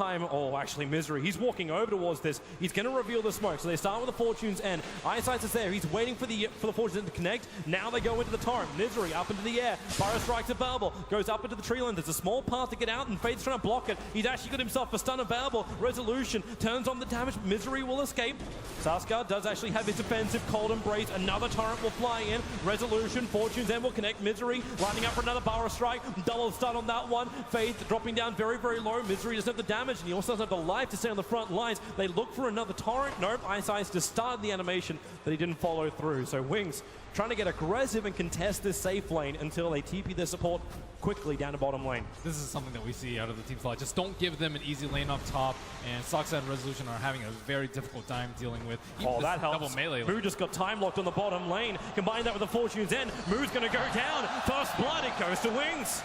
time. Oh, actually, Misery. He's walking over towards this. He's going to reveal the smoke. So they start with the Fortune's End. iceice is there. He's waiting for the Fortune's End to connect. Now they go into the torrent. Misery up into the air. Pyro strikes available. Goes up into the tree line. There's a small path to get out, and Faith's trying to block it. He's actually got himself a stun available. Resolution turns on the damage. Misery will escape. Saksa does actually have his defensive Cold Embrace. Another torrent will fly in. Resolution. Fortune's End will connect. Misery lining up for another Barra strike. Double stun on that one. Faith dropping down very, very low. Misery doesn't have the damage, and he also doesn't have the life to stay on the front lines. They look for another torrent. Nope, iceice just started the animation that he didn't follow through. So Wings trying to get aggressive and contest this safe lane until they TP their support quickly down to bottom lane. This is something that we see out of the teams a lot. Just don't give them an easy lane up top, and Saksa and Resolution are having a very difficult time dealing with that helps. double melee. Moo just got time locked on the bottom lane. Combine that with the Fortune's End. Moo's going to go down. First blood, it goes to Wings.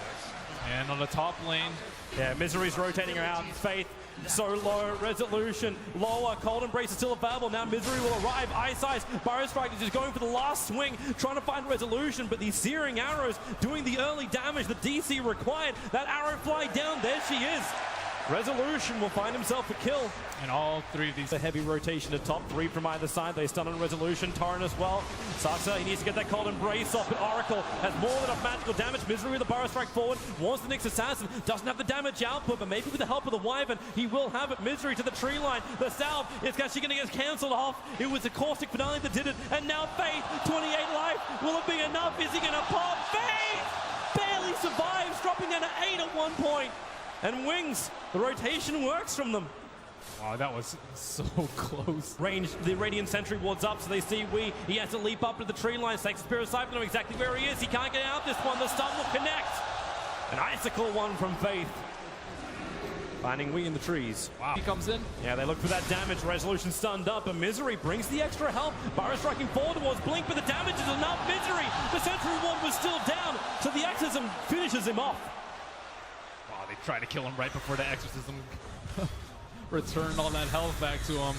And on the top lane, yeah, Misery's rotating around. Faith so low. Resolution lower. Cold Embrace is still available. Now Misery will arrive. iceice. Barrow Strike is just going for the last swing, trying to find Resolution, but these searing arrows doing the early damage the DC required. That arrow fly down. There she is. Resolution will find himself a kill. and all three of these. A heavy rotation to top three from either side. They stun on Resolution. Torrent as well. Saksa, he needs to get that Cold Embrace off, but Oracle has more than enough magical damage. Misery with a Burrow Strike forward. Wants the next assassin. Doesn't have the damage output, but maybe with the help of the Wyvern, he will have it. Misery to the tree line. The salve is actually going to get cancelled off. It was the Caustic Finale that did it. And now Faith, 28 life. Will it be enough? Is he going to pop? Faith barely survives, dropping down to 8 at one point. And Wings, the rotation works from them. Wow, that was so close. Range, the Radiant Sentry wards up, so they see he has to leap up to the tree line. Takes Spirit Sight, know exactly where he is. He can't get out this one. The stun will connect. An icicle one from Faith. Finding in the trees. Wow. He comes in. Yeah, they look for that damage. Resolution stunned up, and Misery brings the extra help. Burrow striking forward towards Blink, but the damage is enough. Misery, the Sentry ward was still down, so the Exorcism finishes him off. Wow, they try to kill him right before the Exorcism returned all that health back to him.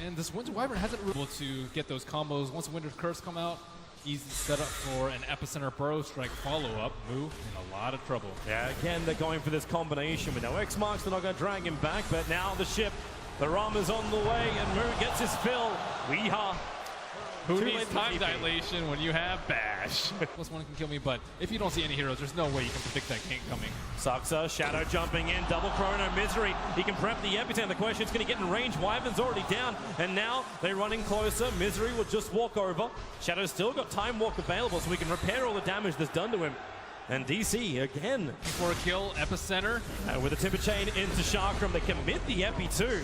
And this Winter Wyvern hasn't been able to get those combos. Once Winter's Curse come out, easy setup for an Epicenter Burrow Strike follow-up. Move in a lot of trouble. Yeah, again, they're going for this combination with no X marks. They're not going to drag him back, but now the ship, the Ram is on the way, and Moo gets his fill. Weeha. Who needs time dilation when you have Bash? Plus one can kill me, but if you don't see any heroes, there's no way you can predict that gank coming. Saksa, Shadow jumping in, double Chrono, Misery. He can prep the Epicenter. The question is, can he get in range? Wyvern's already down, and now they're running closer. Misery will just walk over. Shadow's still got Time Walk available, so we can repair all the damage that's done to him. And DC again. For a kill, Epicenter. With a Timber Chain into Chakram, they commit the Epi too.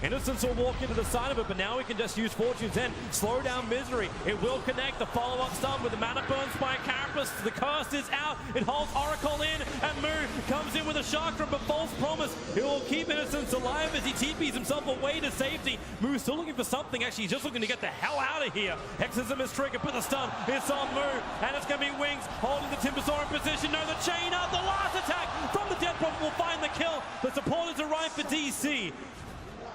Innocence will walk into the side of it, but now we can just use Fortune's End. Slow down Misery. It will connect. The follow-up stun with the Mana Burn by Carapace. The curse is out. It holds Oracle in, and Moo comes in with a Chakram, but false promise. It will keep Innocence alive as he TPs himself away to safety. Moo's still looking for something. Actually, he's just looking to get the hell out of here. Exorcism is triggered, but the stun is on Moo, and it's going to be Wings holding the Timbersaw in position. No, the chain up. The last attack from the Death Prophet will find the kill. The supporters arrive for DC.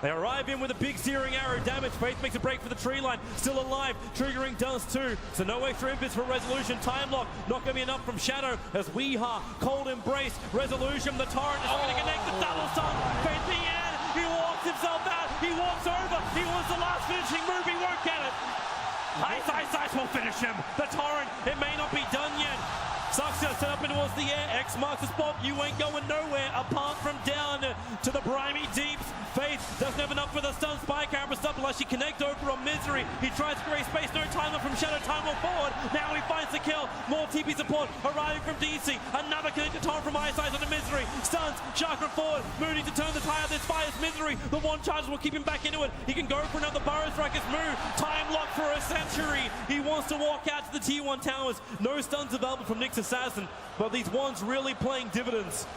They arrive in with a big searing arrow damage. Faith makes a break for the tree line. Still alive. Triggering does too. So no extra inputs for Resolution. Time lock. Not going to be enough from Shadow as Weeha. Cold Embrace. Resolution. The torrent is going to connect the double stun. Faith the end. He walks himself out. He walks over. He wants the last finishing move. He won't get it. iceice will finish him. The torrent. It may not be done yet. Saksa set up towards the air. X marks the spot. You ain't going nowhere apart from down to the briny deeps. Faith doesn't have enough for the stun. Spy Carapace up unless she connect over on Misery. He tries to create space. No timer from Shadow. Time will forward. Now he finds the kill. More TP support arriving from DC. Another connected torrent from iceice on the Misery. Stuns. Chakra forward. Moody to turn the tide of this fire's Misery. The one charge will keep him back into it. He can go for another Burrow Strike as Moo. Time lock for a century. He wants to walk out to the T1 towers. No stuns available from Nyx Assassin, but these ones really playing dividends.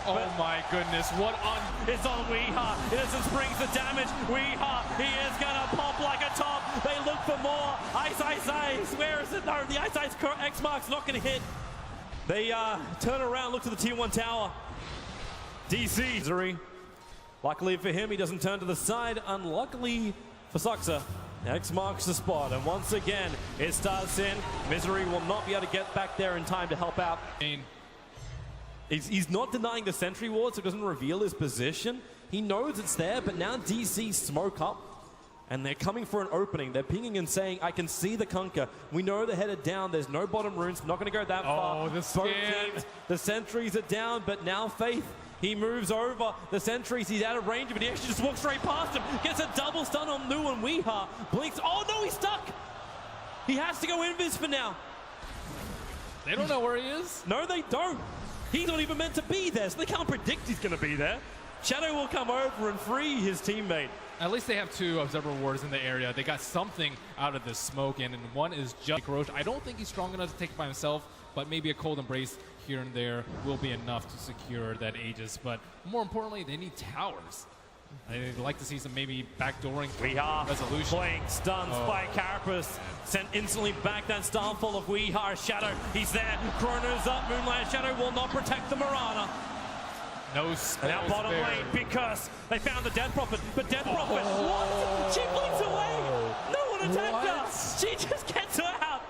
Oh my goodness, what on... It's on Weeha. Innocence brings the damage. Weeha, he is gonna pop like a top. They look for more. Ice. Where is it? No, the iceice X mark's not gonna hit. They turn around, look to the T1 tower. DC. Misery. Luckily for him, he doesn't turn to the side. Unluckily for Saksa. X marks the spot, and once again, it starts in. Misery will not be able to get back there in time to help out. He's not denying the sentry ward, so it doesn't reveal his position. He knows it's there, but now DC smoke up. And they're coming for an opening. They're pinging and saying, I can see the Kunkka. We know they're headed down. There's no bottom runes. We're not going to go that far. The scan. The sentries are down, but now Faith, he moves over the sentries. He's out of range, but he actually just walks straight past him. Gets a double stun on Nu and Weeha. Blinks. Oh, no, he's stuck. He has to go invis for now. They don't know where he is. No, they don't. He's not even meant to be there, so they can't predict he's going to be there. Shadow will come over and free his teammate. At least they have 2 observer wards in the area. They got something out of this smoke, and one is just Roche. I don't think he's strong enough to take it by himself, but maybe a cold embrace here and there will be enough to secure that Aegis. But more importantly, they need towers. I'd like to see some maybe backdooring resolution. Playing stuns by Carapace. Sent instantly back that Starfall of Weeha. Shadow, he's there. Chrono's up. Moonlight Shadow will not protect the Mirana. No spells now bottom there. lane because they found the Death Prophet. But Death Prophet, what? She blinks away. No one attacked her. She just gets her out.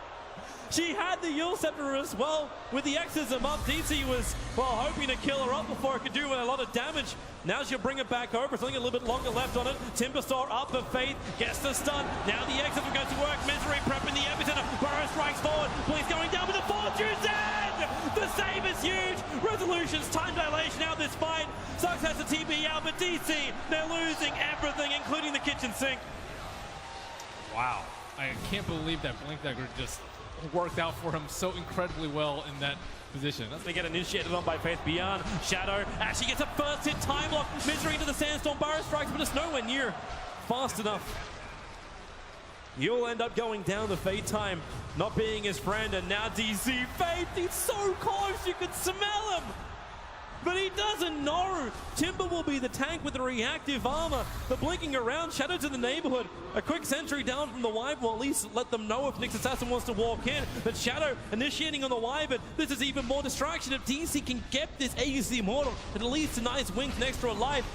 She had the Yule Scepter as well. With the Exorcism up, DC was, well, hoping to kill her up before it could do a lot of damage. Now she'll bring it back over. Something a little bit longer left on it. Timbersaw up, but Faith gets the stun. Now the Exorcism goes to work. Misery prepping the epicenter. Burrow strikes forward. Blitz going down with the Fortune's in! The save is huge. Resolution's time dilation out this fight. Saksa has the TB out, but DC, they're losing everything, including the kitchen sink. Wow. I can't believe that Blink Dagger just worked out for him so incredibly well in that position. They get initiated on by Faith beyond. Shadow actually gets a first hit time lock. Misery into the Sandstorm. Burrow strikes, but it's nowhere near fast enough. You'll end up going down the Fate time, not being his friend, and now DC Faith, he's so close, you can smell him! But he doesn't know! Timber will be the tank with the reactive armor. The blinking around, Shadow to the neighborhood. A quick sentry down from the Wyvern will at least let them know if Nyx Assassin wants to walk in. But Shadow initiating on the Wyvern. This is even more distraction. If DC can get this Aegis the Immortal, it at least denies Wings an extra life.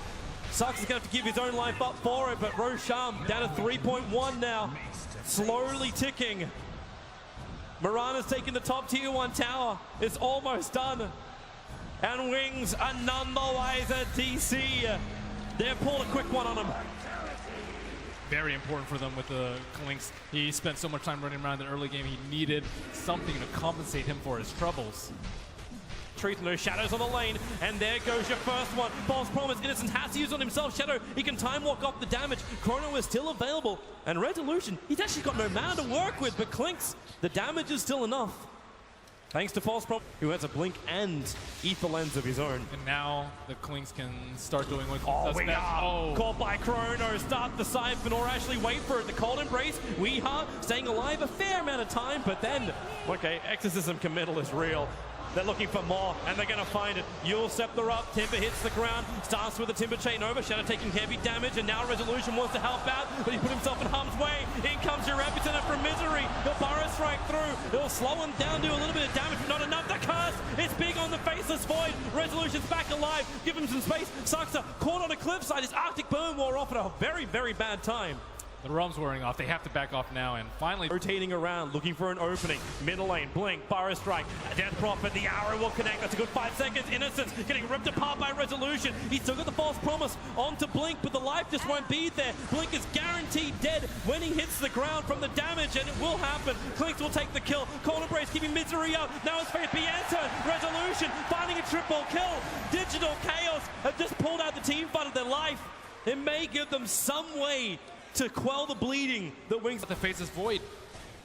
Sucks is going to have to give his own life up for it, but Rosham down to 3.1 now. Slowly ticking. Mirana's taking the top tier 1 tower. It's almost done. And Wings are none the wiser. DC, they've pulled a quick one on him. Very important for them with the Clinks. He spent so much time running around in the early game. He needed something to compensate him for his troubles. Truth, no Shadows on the lane, and there goes your first one. False Promise, Innocence has to use on himself. Shadow, he can time walk off the damage. Chrono is still available, and Resolution, he's actually got no mana to work with, but Clinks, the damage is still enough. Thanks to False Promise, who has a blink and Ether Lens of his own. And now the Clinks can start doing what we are caught by Chrono, start the Siphon, or actually wait for it. The Cold Embrace, Weeha staying alive a fair amount of time, but then, okay, Exorcism committal is real. They're looking for more, and they're going to find it. Yule Scepter up, Timber hits the ground, starts with the Timber Chain over, Shadow taking heavy damage, and now Resolution wants to help out, but he put himself in harm's way. In comes your epicenter from Misery. He'll Burrow strike through. He'll slow him down, do a little bit of damage, but not enough. The curse is big on the Faceless Void. Resolution's back alive. Give him some space. Saksa caught on a cliffside. His Arctic Burn wore off at a very, very bad time. The rum's wearing off. They have to back off now, and finally rotating around, looking for an opening. Middle lane, Blink, Burrow strike, Death Prophet, the arrow will connect. That's a good 5 seconds. Innocence getting ripped apart by Resolution. He's still got the False Promise onto Blink, but the life just won't be there. Blink is guaranteed dead when he hits the ground from the damage, and it will happen. Clinks will take the kill. Cold Embrace keeping Misery up. Now it's Faith Bianca. Resolution finding a triple kill. Digital Chaos have just pulled out the team fight of their life. It may give them some way to quell the bleeding that Wings. The Faceless Void.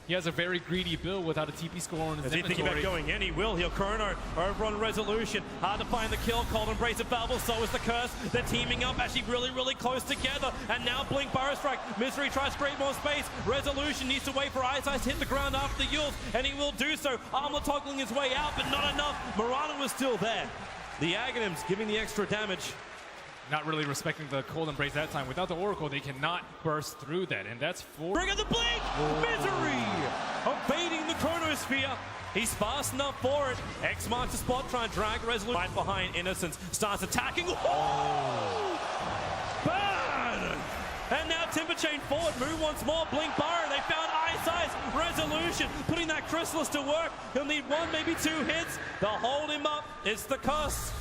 He has a very greedy build without a TP score on his inventory. Is he thinking about going in? He will. He'll Chrono over on Resolution. Hard to find the kill. Cold Embrace available. So is the Curse. They're teaming up actually really, really close together. And now Blink Burrow strike. Misery tries to create more space. Resolution needs to wait for iceice to hit the ground after the Yules, and he will do so. Armor toggling his way out, but not enough. Mirana was still there. The Aghanims giving the extra damage. Not really respecting the Cold Embrace that time. Without the Oracle, they cannot burst through that, and that's for... Bring in the Blink! Misery! Evading the Chronosphere. He's fast enough for it. X marks the spot, trying to drag Resolution right behind Innocence. Starts attacking. Oh! Burn! And now Timber Chain forward. Move once more. Blink Burrow. They found iceice. Resolution putting that Chrysalis to work. He'll need 1, maybe 2 hits. They'll hold him up. It's the Curse.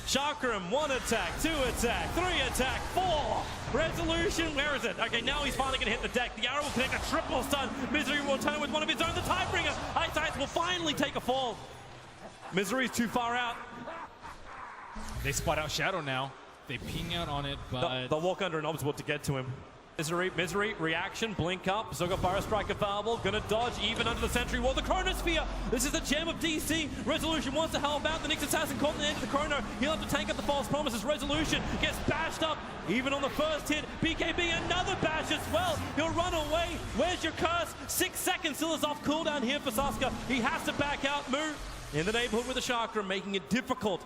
Chakram, 1 attack, 2 attack, 3 attack, 4. Resolution, where is it? Okay, now he's finally going to hit the deck. The arrow will connect a triple stun. Misery will turn with one of his own, the Tidebringer. iceice will finally take a fall. Misery's too far out. They spot out Shadow now. They ping out on it, but... They'll walk under an obstacle to get to him. Misery, reaction, blink up. So got Fire Strike available. Gonna dodge even under the Sentry Wall. The Chronosphere! This is the gem of DC. Resolution wants to help out. The Nyx Assassin caught in the edge of the Chrono. He'll have to tank up the False Promises. Resolution gets bashed up. Even on the first hit. BKB, another bash as well. He'll run away. Where's your curse? 6 seconds still is off cooldown here for Saksa. He has to back out. Move in the neighborhood with the Chakra, making it difficult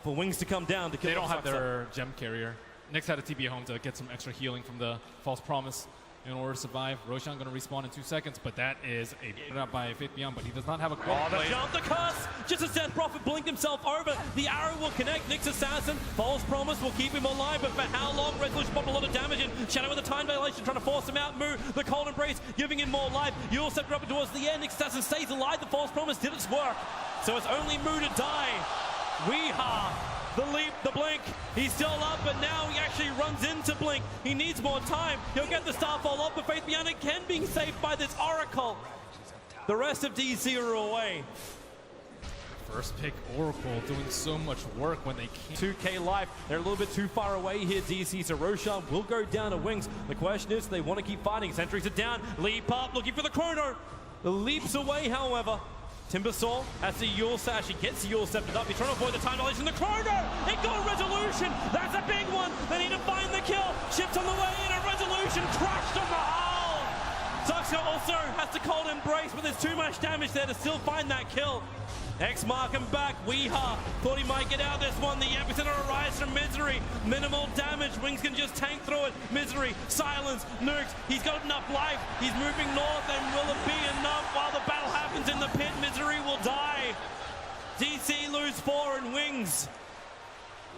for Wings to come down to kill. They don't have Saksa. their gem carrier. Nyx had a TP home to get some extra healing from the False Promise in order to survive. Roshan going to respawn in 2 seconds, but that is a up by Faith Beyond, but he does not have a quick the play. jump, the curse! Just as Death Prophet blinked himself over, the arrow will connect. Nyx Assassin, False Promise will keep him alive, but for how long? Resolution popped a lot of damage in. Shadow with the time dilation trying to force him out. Moo, the Cold Embrace, giving him more life. You'll step up towards the end. Nyx Assassin stays alive. The False Promise did its work. So it's only Moo to die. Weeha! The leap, the blink, he's still up, but now he actually runs into blink. He needs more time. He'll get the Starfall up, but Faith Beyond again being saved by this Oracle. The rest of DC are away. First pick Oracle doing so much work when they can't. 2k life, they're a little bit too far away here, DC, so Roshan will go down to Wings. The question is, they want to keep fighting. Sentries are down, leap up, looking for the Chrono. The leaps away, however. Timbersaw has the Yule Sash. He gets the Yule Scepter up. He's trying to avoid the time dilation. The Chrono! It got Resolution! That's a big one! They need to find the kill. Ships on the way in. A Resolution crushed on the hull! Saksa also has to Cold Embrace, but there's too much damage there to still find that kill. X mark him back. Weeha thought he might get out this one. The epicenter arrives from Misery. Minimal damage. Wings can just tank through it. Misery, silence, nukes. He's got enough life. He's moving north, and will it be enough while the battle happens in the pit? Misery will die. DC lose 4 and Wings.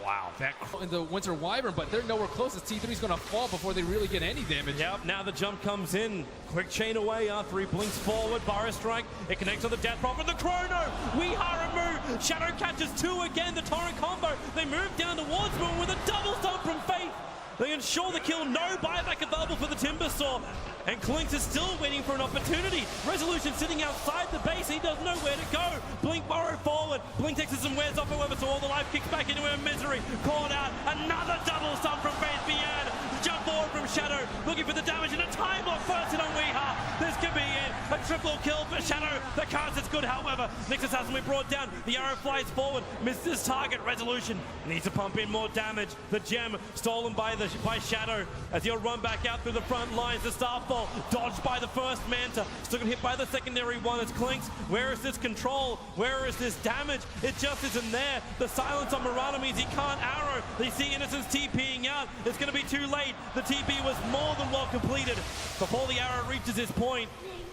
Wow, that in the Winter Wyvern, but they're nowhere close. As T3's going to fall before they really get any damage. Yep, now the jump comes in. Quick chain away after he blinks forward. Fire Strike, it connects on the Death Prophet. The Chrono! Weeha remove! Shadow catches 2 again, the Torrent combo. They move down towards Moon with a double stun from Faith. They ensure the kill, no buyback available for the Timbersaw. And Clinks is still waiting for an opportunity. Resolution sitting outside the base, he doesn't know where to go. Blink burrow forward. Blink takes some wears off, however, so all the life kicks back into her. Misery. Caught out. Another double stun from Faith Beyond. Jump forward from Shadow, looking for the damage, and a time block first in on Weeha. This could be it. A triple kill for Shadow. The cast is good, however. Nyx Assassin we brought down. The arrow flies forward. Misses target. Resolution needs to pump in more damage. The gem stolen by Shadow as he'll run back out through the front lines. The Starfall dodged by the first Manta. Still gonna hit by the secondary one as Clinks. Where is this control? Where is this damage? It just isn't there. The silence on Murata means he can't arrow. They see Innocence TPing out. It's gonna be too late. The TP was more than well completed before the arrow reaches his point.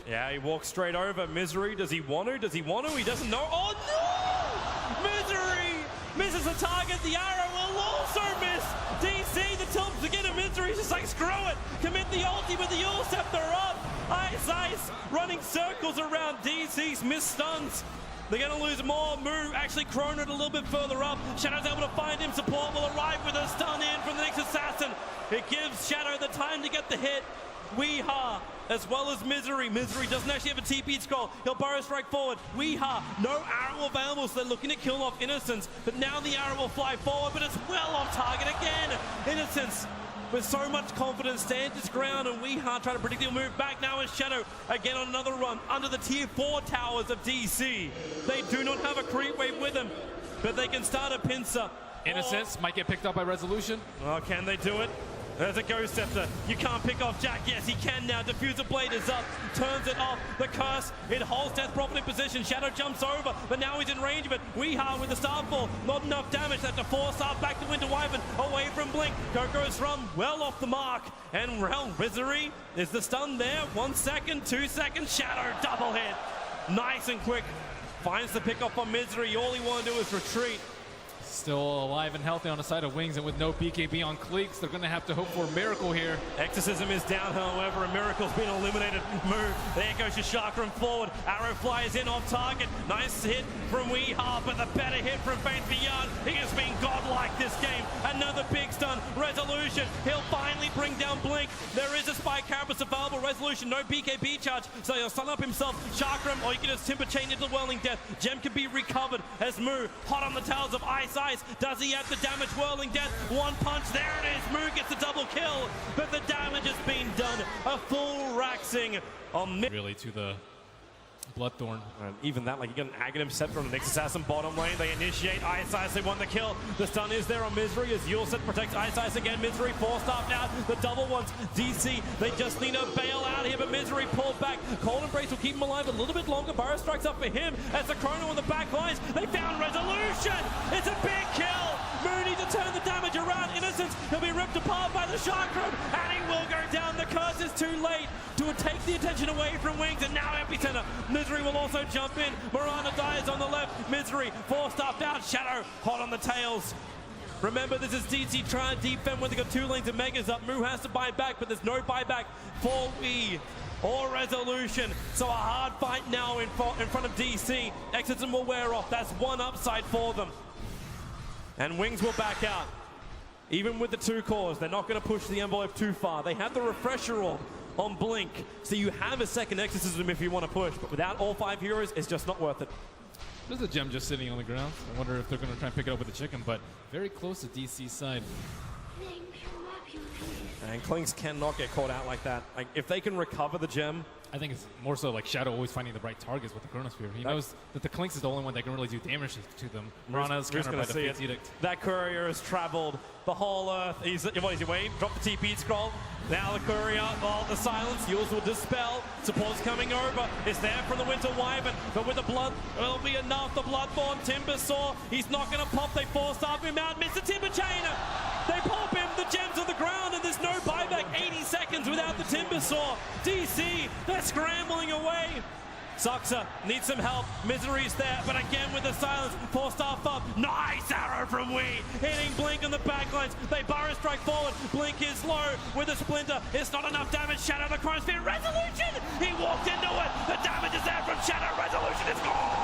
Yeah, he walks straight over. Misery, does he want to? Does he want to? He doesn't know. Oh no! Misery misses the target. The arrow will also miss. DC, the tilt to get a Misery. He's just like, screw it. Commit the ulti with the Yule Scepter up. iceice running circles around DC's missed stuns. They're going to lose more. Moo actually Chronoed a little bit further up. Shadow's able to find him. Support will arrive with a stun in from the Nyx Assassin. It gives Shadow the time to get the hit. Weeha, as well as Misery. Misery doesn't actually have a TP scroll. He'll burrow strike forward. Weeha, no arrow available, so they're looking to kill off Innocence. But now the arrow will fly forward, but it's well off target again. Innocence, with so much confidence, stands his ground, and Weeha trying to predict he'll move back now as Shadow again on another run under the tier 4 towers of DC. They do not have a creep wave with them, but they can start a pincer. Innocence might get picked up by Resolution. Oh, can they do it? There's a Ghost Scepter. You can't pick off Jack. Yes, he can now. Diffuser Blade is up. Turns it off. The curse. It holds Death Prophet in position. Shadow jumps over, but now he's in range of it. Weeha with the Starfall. Not enough damage. They have to force up back to Winter Wyvern. Away from Blink. Coco's Rum well off the mark. And Misery is the stun there. 1 second, 2 seconds. Shadow double hit. Nice and quick. Finds the pick off on Misery. All he want to do is retreat. Still alive and healthy on the side of Wings, and with no BKB on Cleeks, they're going to have to hope for a miracle here. Exorcism is down, however, a miracle's been eliminated. Move, there goes Shakram forward. Arrow flies in off target. Nice hit from Weehar, but the better hit from Vincere. He has been godlike this game. Another big stun. Resolution, he'll finally bring down Blink. There is a Spike Carapace available. Resolution, no BKB charge, so he'll stun up himself. Shakram, or you can just Timber Chain into Whirling Death. Gem can be recovered as Moo, hot on the tails of iceice. Does he have the damage? Whirling Death, one punch, there it is. Moo gets the double kill, but the damage has been done. A full Raxing on mid. Really to the Bloodthorn. And even that, like, you got an Aghanim Scepter on the Nyx Assassin bottom lane. They initiate iceice, they want the kill. The stun is there on Misery as Yulset protects iceice again. Misery forced up now. The double ones. DC, they just need to bail out here, but Misery pulled back. Cold Embrace will keep him alive a little bit longer. Burrow strikes up for him as the Chrono on the back lines. They found Resolution. It's a big kill. Mooney to turn the damage around. Innocence, he'll be ripped apart by the Shakram, and he will go down. The curse is too late to take the attention away from Wings, and now Epicenter. Misery will also jump in. Mirana dies on the left. Misery, forced up down. Shadow, hot on the tails. Remember, this is DC trying to defend when they got 2 lanes of Megas up. Moo has to buy back, but there's no buyback for Wii or Resolution. So a hard fight now in front of DC. Exorcism will wear off. That's one upside for them. And Wings will back out. Even with the 2 cores, they're not going to push the envelope too far. They have the refresher orb on Blink, so you have a second Exorcism if you want to push, but without all 5 heroes, it's just not worth it. There's a gem just sitting on the ground. I wonder if they're going to try and pick it up with the chicken, but very close to DC's side. And Klings cannot get caught out like that. Like, if they can recover the gem. I think it's more so like Shadow always finding the right targets with the Chronosphere. He knows that the Clinks is the only one that can really do damage to them. Mirana's countered by the Fate's Edict. That courier has traveled the whole earth. What is he waiting? Drop the TP scroll. Now the courier, the silence. Yules will dispel. Support's coming over. It's there from the Winter Wyvern, but with the blood, it'll be enough. The Bloodborne Timbersaw. He's not going to pop. They force up him out. Mr. Timber Chainer. They pop him. The gems on the ground, and there's no buyback. 80 seconds without the Timbersaw. DC, they're scrambling away. Saksa needs some help. Misery's there, but again with the silence, forced off up. Nice arrow from Wii, hitting Blink on the backlines. They burrow strike forward. Blink is low with a splinter. It's not enough damage. Shadow the Chronosphere. Resolution! He walked into it. The damage is there from Shadow. Resolution is gone.